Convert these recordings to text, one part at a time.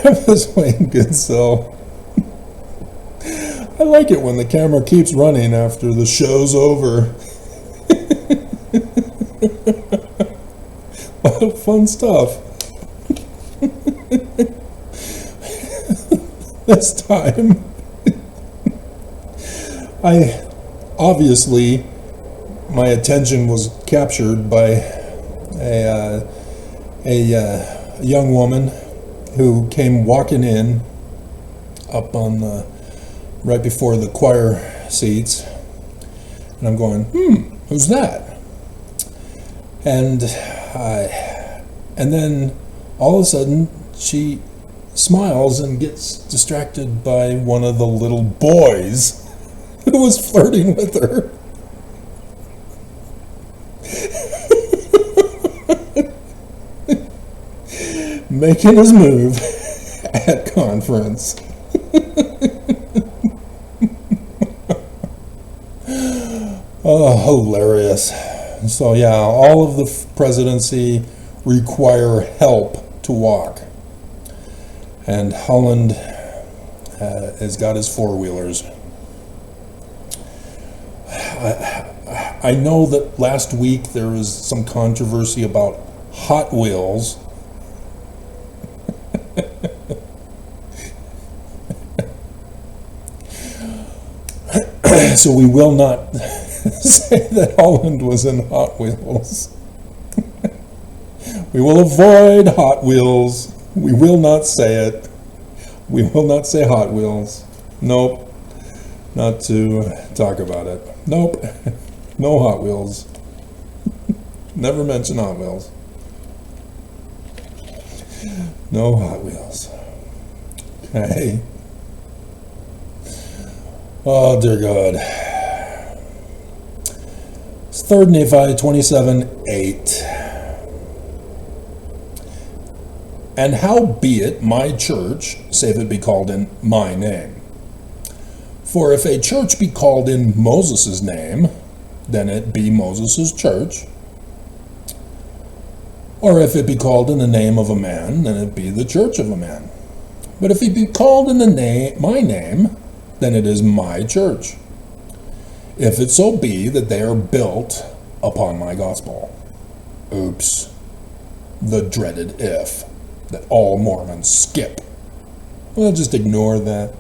Grandpa's playing good, so I like it when the camera keeps running after the show's over. A lot of fun stuff. This time, my attention was captured by a young woman who came walking in up on right before the choir seats, and I'm going, who's that? And then all of a sudden she smiles and gets distracted by one of the little boys who was flirting with her. Making his move at conference. Oh, hilarious. So yeah, all of the presidency require help to walk. And Holland has got his four-wheelers. I know that last week there was some controversy about Hot Wheels. So we will not say that Holland was in Hot Wheels. We will avoid Hot Wheels. We will not say it. We will not say Hot Wheels. Nope. Not to talk about it. Nope. No Hot Wheels. Never mention Hot Wheels. No Hot Wheels. Okay. Oh, dear God. It's 3 Nephi 27:8. And howbeit my church, save it be called in my name. For if a church be called in Moses' name, then it be Moses' church. Or if it be called in the name of a man, then it be the church of a man. But if it be called in my name, then it is my church. If it so be that they are built upon my gospel. Oops. The dreaded if that all Mormons skip. Well, just ignore that.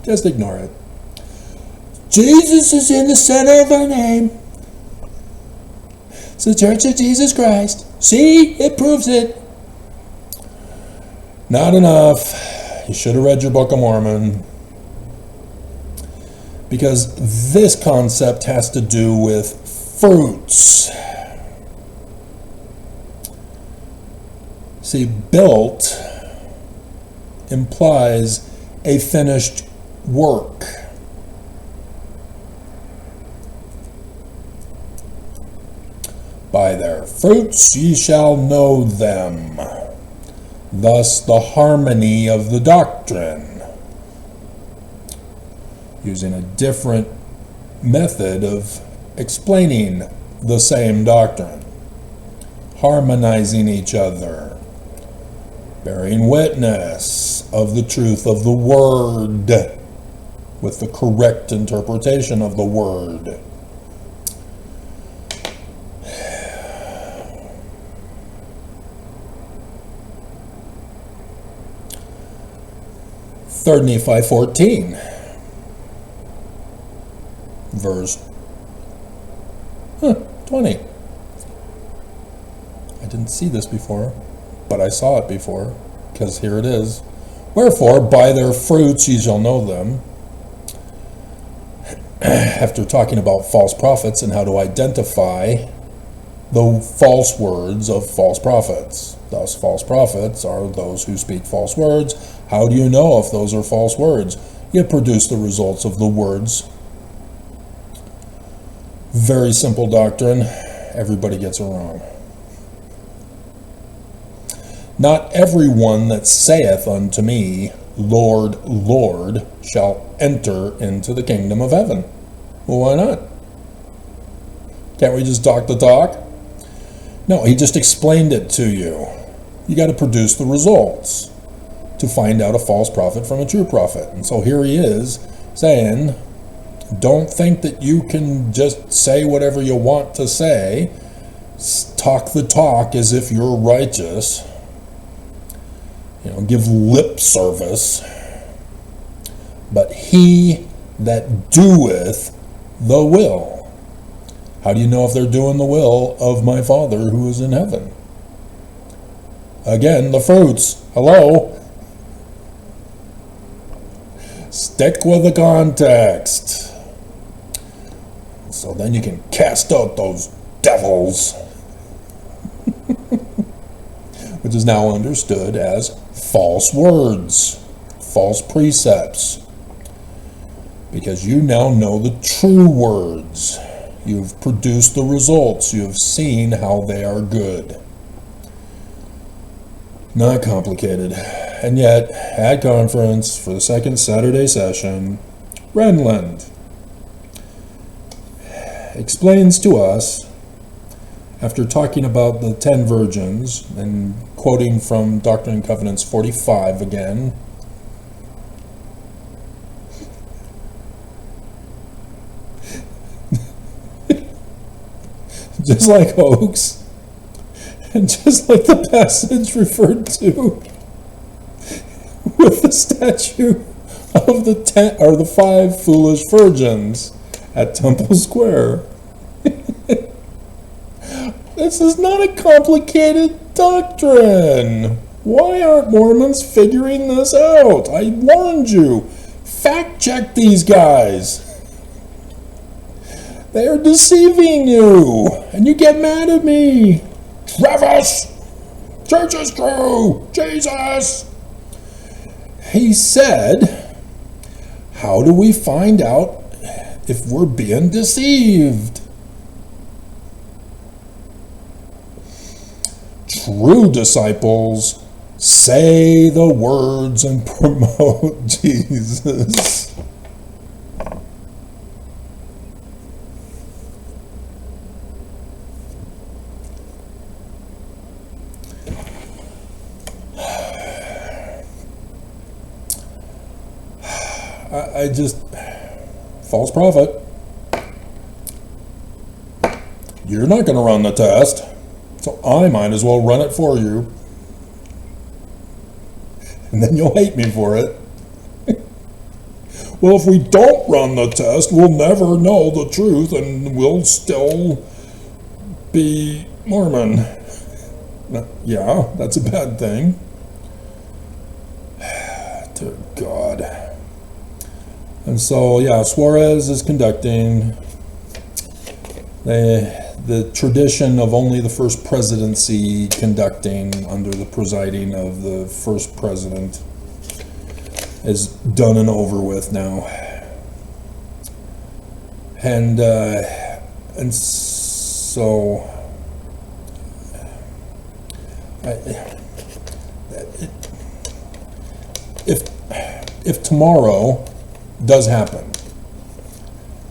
Just ignore it. Jesus is in the center of our name. It's the Church of Jesus Christ. See, it proves it. Not enough. You should have read your Book of Mormon. Because this concept has to do with fruits. See, built implies a finished work. By their fruits ye shall know them. Thus the harmony of the doctrine. Using a different method of explaining the same doctrine. Harmonizing each other. Bearing witness of the truth of the Word with the correct interpretation of the Word. Third Nephi 14. Verse 20. I didn't see this before, but I saw it before, because here it is. Wherefore, by their fruits ye shall know them. After talking about false prophets and how to identify the false words of false prophets. Thus, false prophets are those who speak false words. How do you know if those are false words? You produce the results of the words. Very simple doctrine. Everybody gets it wrong. Not everyone that saith unto me, Lord, Lord, shall enter into the kingdom of heaven. Well, why not? Can't we just talk the talk? No, he just explained it to you. You got to produce the results. to find out a false prophet from a true prophet. And so here he is saying, don't think that you can just say whatever you want to say, talk the talk as if you're righteous, give lip service, but he that doeth the will. How do you know if they're doing the will of my Father who is in heaven? Again, the fruits. Hello? Stick with the context. So then you can cast out those devils, which is now understood as false words, false precepts, because you now know the true words. You've produced the results. You've seen how they are good. Not complicated. And yet, at conference for the second Saturday session, Renland explains to us, after talking about the 10 virgins, and quoting from Doctrine and Covenants 45 again, just like hoax, and just like the passage referred to with the statue of the 5 foolish virgins at Temple Square. This is not a complicated doctrine. Why aren't Mormons figuring this out? I warned you. Fact check these guys. They are deceiving you, and you get mad at me. Travis! Church is true! Jesus! He said, how do we find out if we're being deceived? True disciples say the words and promote Jesus. I just, false prophet. You're not going to run the test, so I might as well run it for you. And then you'll hate me for it. Well, if we don't run the test, we'll never know the truth and we'll still be Mormon. Yeah, that's a bad thing. Dear God. And so, yeah, Suarez is conducting the tradition of only the first presidency conducting under the presiding of the first president is done and over with now. And so if tomorrow does happen,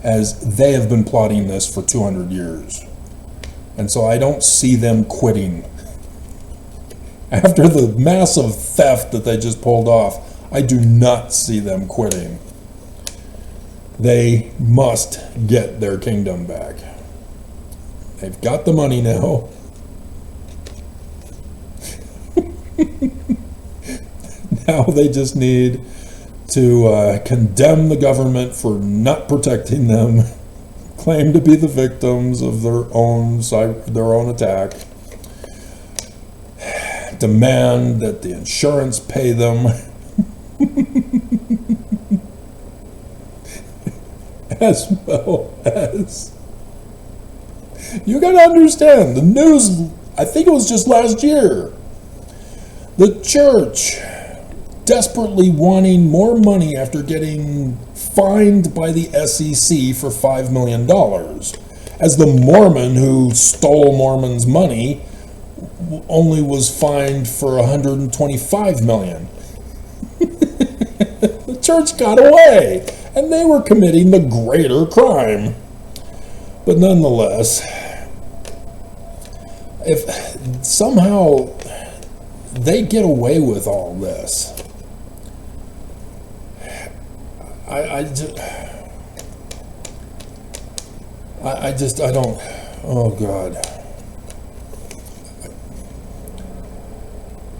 as they have been plotting this for 200 years. And so I don't see them quitting. After the massive theft that they just pulled off, I do not see them quitting. They must get their kingdom back. They've got the money now. Now they just need to condemn the government for not protecting them, claim to be the victims of their own attack, demand that the insurance pay them, as well as, you got to understand, the news, I think it was just last year, the church desperately wanting more money after getting fined by the SEC for $5 million, as the Mormon who stole Mormon's money only was fined for $125 million. The church got away, and they were committing the greater crime. But nonetheless, if somehow they get away with all this, I don't, oh God.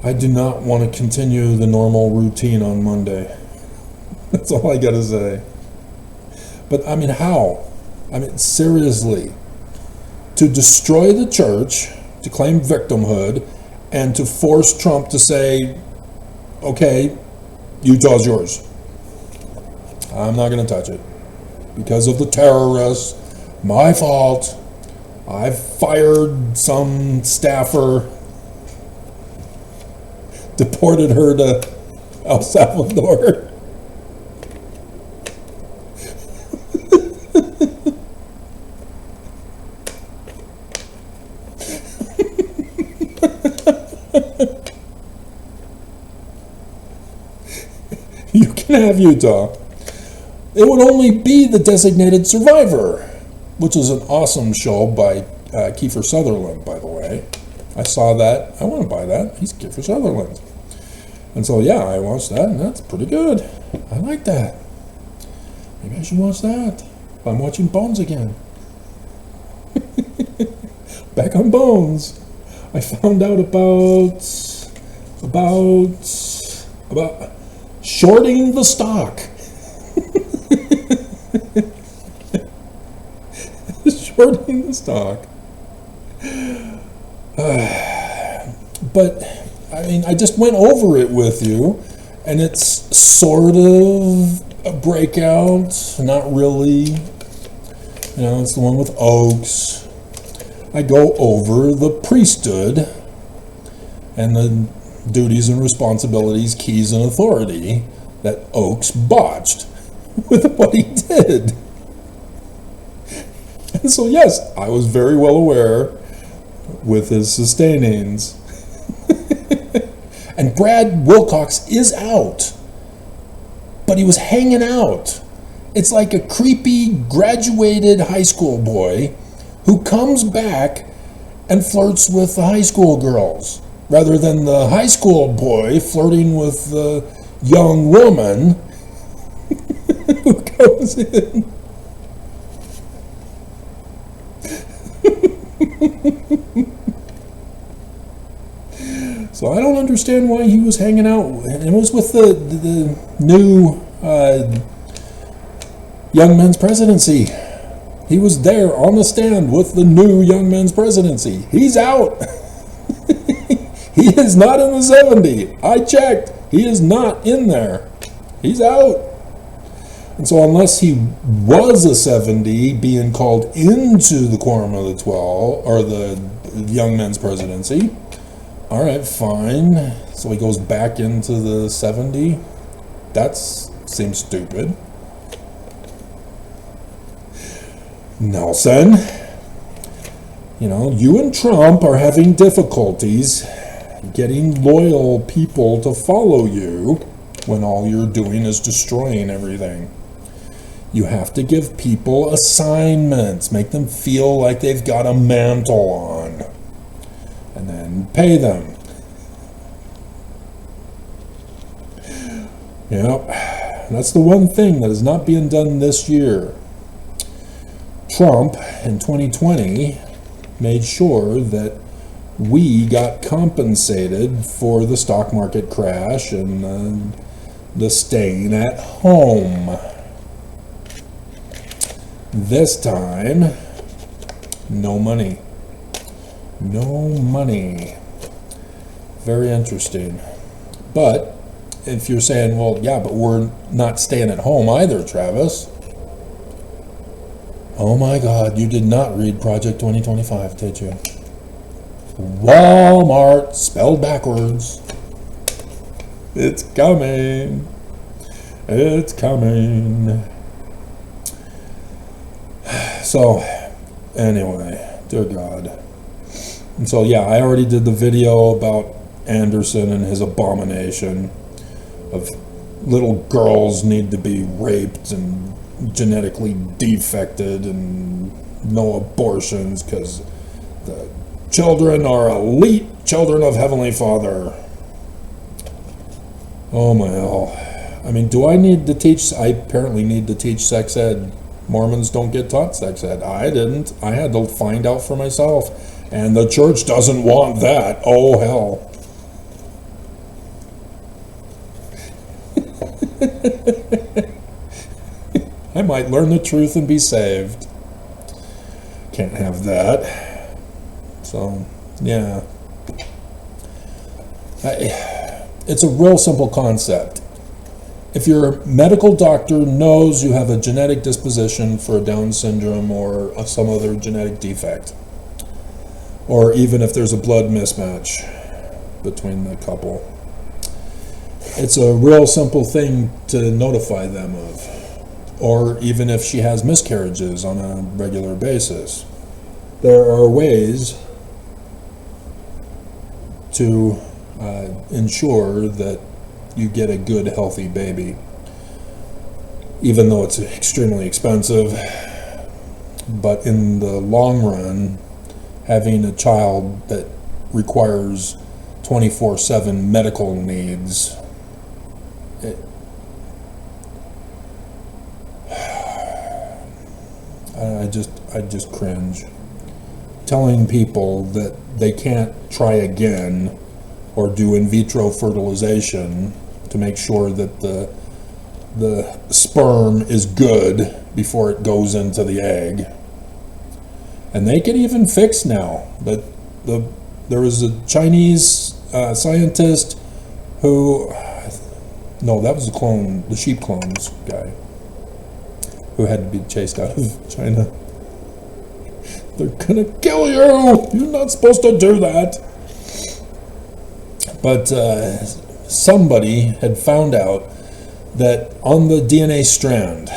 I do not want to continue the normal routine on Monday. That's all I gotta say. But I mean, how? I mean, seriously. To destroy the church, to claim victimhood, and to force Trump to say, okay, Utah's yours. I'm not gonna touch it. Because of the terrorists, my fault. I fired some staffer, deported her to El Salvador. You can have Utah. It would only be the designated survivor, which is an awesome show by Kiefer Sutherland, by the way. I saw that. I want to buy that. He's Kiefer Sutherland. And so, yeah, I watched that, and that's pretty good. I like that. Maybe I should watch that. I'm watching Bones again. Back on Bones. I found out about shorting the stock. Shorting the stock. But, I mean, I just went over it with you, and it's sort of a breakout, not really. You know, it's the one with Oaks. I go over the priesthood and the duties and responsibilities, keys and authority that Oaks botched with what he did. And so, yes, I was very well aware with his sustainings. And Brad Wilcox is out, but he was hanging out. It's like a creepy graduated high school boy who comes back and flirts with the high school girls, rather than the high school boy flirting with the young woman who comes in. So I don't understand why he was hanging out. And it was with the new Young Men's Presidency. He was there on the stand with the new Young Men's Presidency. He's out. He is not in the 70. I checked. He is not in there. He's out. And so unless he was a 70 being called into the Quorum of the 12, or the Young Men's Presidency, all right, fine. So he goes back into the 70. That seems stupid. Nelson, you know, you and Trump are having difficulties getting loyal people to follow you when all you're doing is destroying everything. You have to give people assignments, make them feel like they've got a mantle on, and then pay them. Yep, that's the one thing that is not being done this year. Trump in 2020 made sure that we got compensated for the stock market crash and the staying at home. This time, no money. No money. Very interesting. But if you're saying, well, yeah, but we're not staying at home either, Travis. Oh my God, you did not read Project 2025, did you? Walmart, spelled backwards. It's coming. It's coming. So, anyway, dear God. And so, yeah, I already did the video about Anderson and his abomination of little girls need to be raped and genetically defected and no abortions because the children are elite children of Heavenly Father. Oh my hell. I mean, do I need to teach? I apparently need to teach sex ed. Mormons don't get taught sex ed. I didn't. I had to find out for myself. And the church doesn't want that. Oh, hell. I might learn the truth and be saved. Can't have that. So, yeah. It's a real simple concept. If your medical doctor knows you have a genetic disposition for Down syndrome or some other genetic defect, or even if there's a blood mismatch between the couple, it's a real simple thing to notify them of. Or even if she has miscarriages on a regular basis, there are ways to ensure that you get a good, healthy baby, even though it's extremely expensive. But in the long run, having a child that requires 24/7 medical needs, I just cringe. Telling people that they can't try again or do in vitro fertilization to make sure that the sperm is good before it goes into the egg. And they can even fix now. But there was a Chinese scientist who, no, that was the sheep clones guy, who had to be chased out of China. They're gonna kill you! You're not supposed to do that! But somebody had found out that on the DNA strand,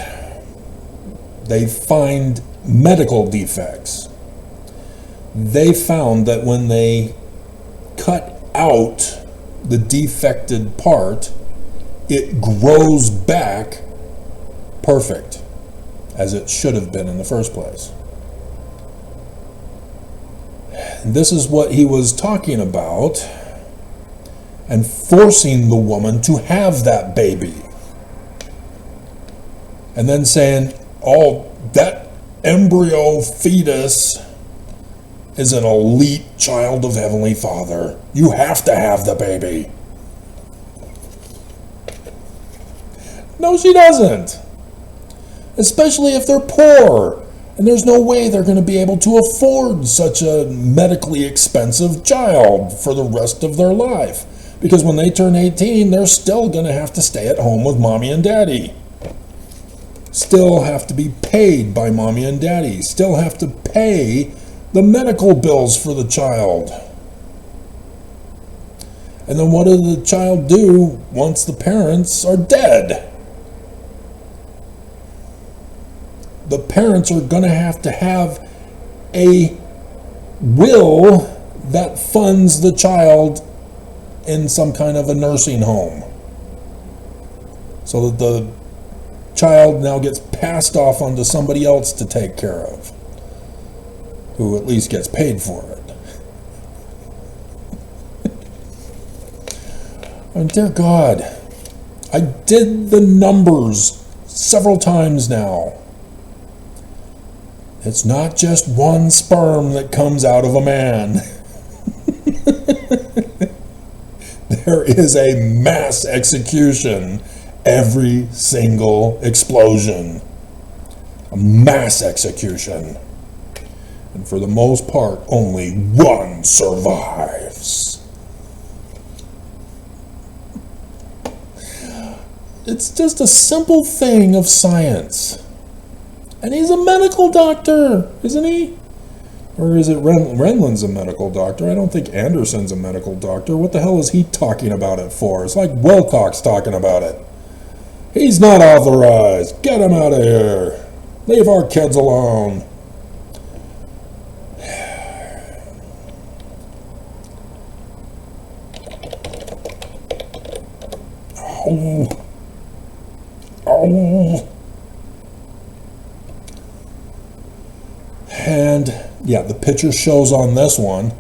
they find medical defects. They found that when they cut out the defected part, it grows back perfect, as it should have been in the first place. This is what he was talking about, and forcing the woman to have that baby. And then saying, oh, that embryo fetus is an elite child of Heavenly Father. You have to have the baby. No, she doesn't. Especially if they're poor. And there's no way they're going to be able to afford such a medically expensive child for the rest of their life. Because when they turn 18, they're still going to have to stay at home with mommy and daddy. Still have to be paid by mommy and daddy. Still have to pay the medical bills for the child. And then what does the child do once the parents are dead? The parents are going to have a will that funds the child in some kind of a nursing home, so that the child now gets passed off onto somebody else to take care of, who at least gets paid for it. And dear God, I did the numbers several times now. It's not just one sperm that comes out of a man. There is a mass execution every single explosion. A mass execution. And for the most part, only one survives. It's just a simple thing of science. And he's a medical doctor, isn't he? Or is it Renlund's a medical doctor? I don't think Anderson's a medical doctor. What the hell is he talking about it for? It's like Wilcox talking about it. He's not authorized. Get him out of here. Leave our kids alone. Oh. Oh. And yeah, the picture shows on this one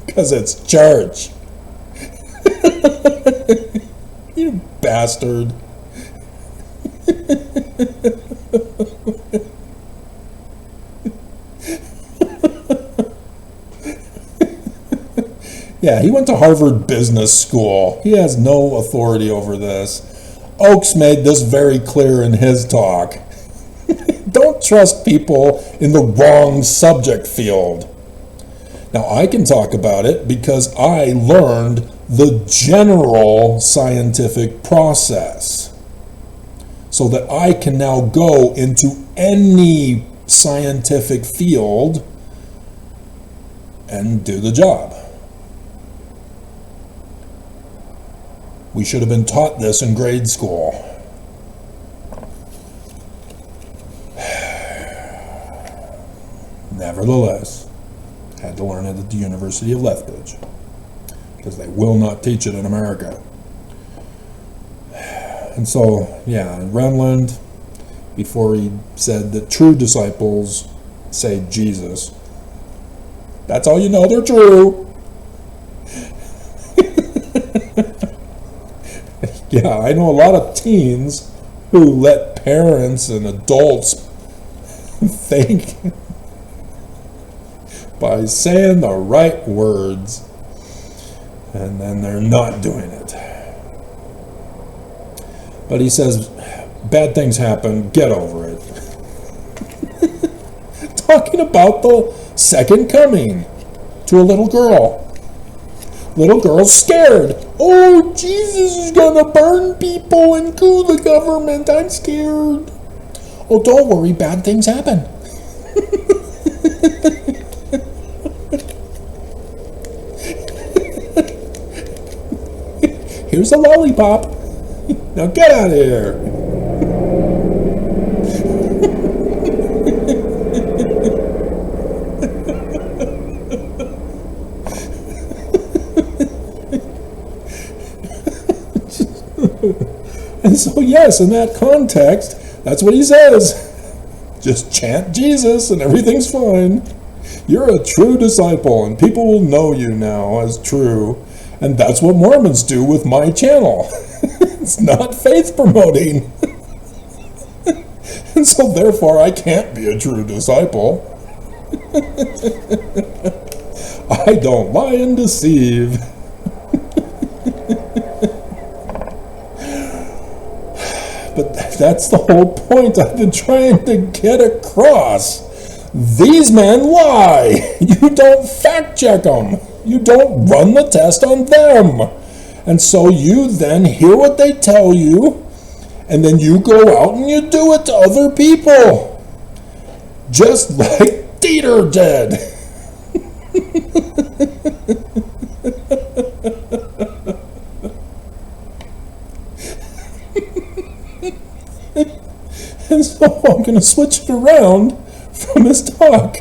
because it's church. You bastard. bastard. Yeah, he went to Harvard Business School. He has no authority over this. Oakes made this very clear in his talk. Don't trust people in the wrong subject field. Now, I can talk about it because I learned the general scientific process, so that I can now go into any scientific field and do the job. We should have been taught this in grade school. Nevertheless, had to learn it at the University of Lethbridge, because they will not teach it in America. And so, yeah, Renland, before he said that true disciples say Jesus, that's all you know, they're true. Yeah, I know a lot of teens who let parents and adults think by saying the right words, and then they're not doing it. But he says, bad things happen, get over it. Talking about the second coming to a little girl. Little girl's scared. Oh, Jesus is gonna burn people and coup the government. I'm scared. Oh, don't worry, bad things happen. Here's a lollipop. Now get out of here. And so, yes, in that context, that's what he says. Just chant Jesus and everything's fine. You're a true disciple, and people will know you now as true. And that's what Mormons do with my channel. It's not faith promoting. And so, therefore, I can't be a true disciple. I don't lie and deceive. But that's the whole point I've been trying to get across. These men lie. You don't fact check them. You don't run the test on them. And so you then hear what they tell you, and then you go out and you do it to other people. Just like Dieter did. And so I'm going to switch it around from his talk.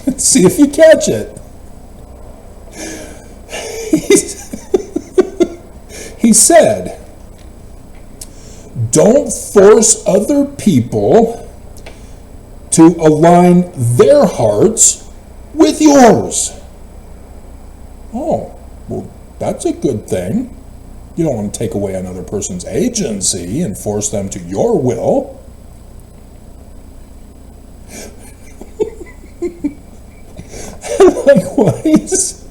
Let's see if you catch it. He said, don't force other people to align their hearts with yours. Oh, well, that's a good thing. You don't want to take away another person's agency and force them to your will. And likewise,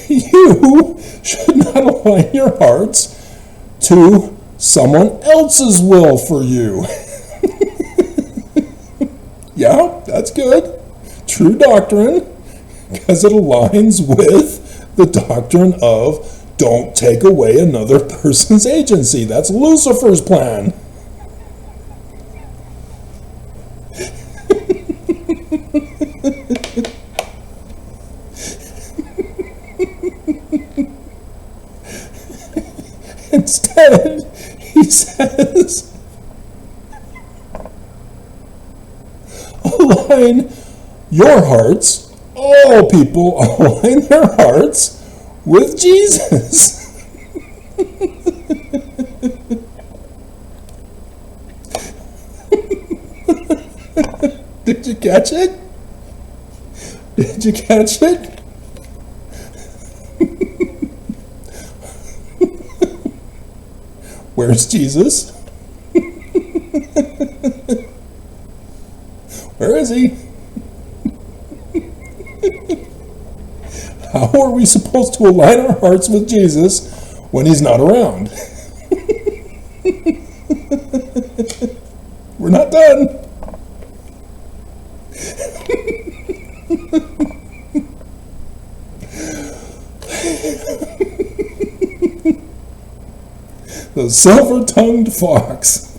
you should not align your hearts to someone else's will for you. Yeah, that's good. True doctrine, because it aligns with the doctrine of don't take away another person's agency. That's Lucifer's plan. Instead, he says, align your hearts, all people align their hearts with Jesus. Did you catch it? Did you catch it? Where's Jesus? Where is he? How are we supposed to align our hearts with Jesus when he's not around? We're not done. The silver-tongued fox.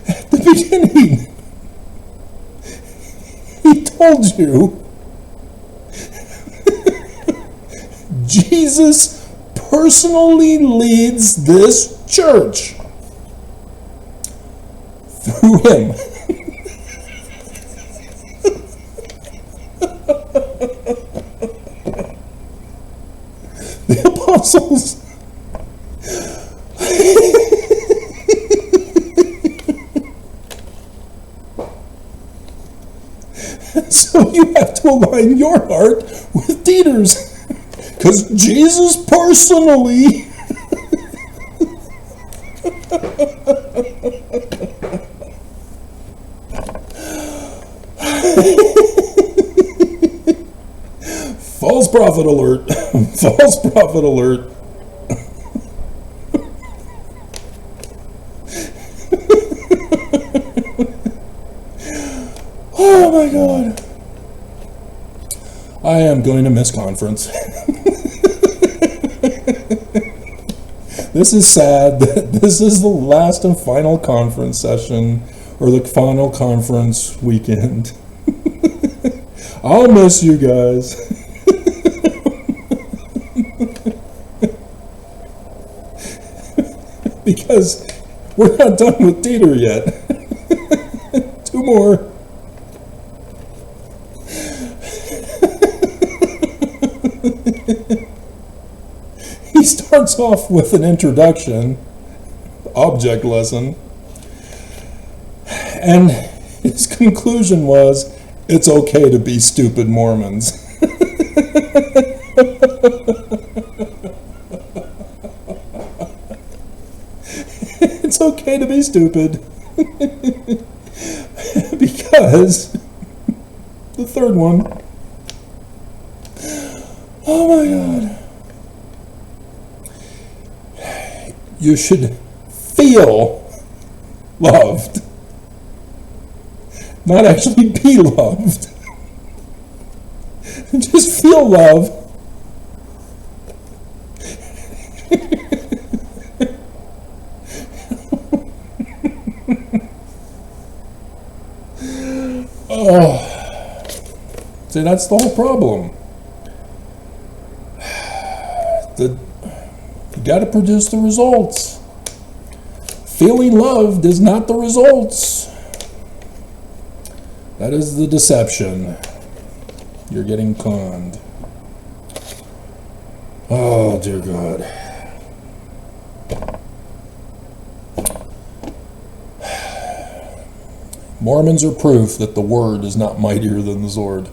At the beginning, he told you Jesus personally leads this church through him. The apostles so you have to align your heart with Dieter's. Because Jesus personally false prophet alert. False prophet alert. Oh my God. I am going to miss conference. This is sad that this is the last and final conference session, or the final conference weekend. I'll miss you guys. Because we're not done with Dieter yet. 2 more. He starts off with an introduction, object lesson, and his conclusion was, it's okay to be stupid Mormons. It's okay to be stupid. Because the third one, oh my God. You should feel loved, not actually be loved. Just feel love. Oh, see, that's the whole problem. You got to produce the results. Feeling loved is not the results. That is the deception. You're getting conned. Oh, dear God. Mormons are proof that the word is not mightier than the sword.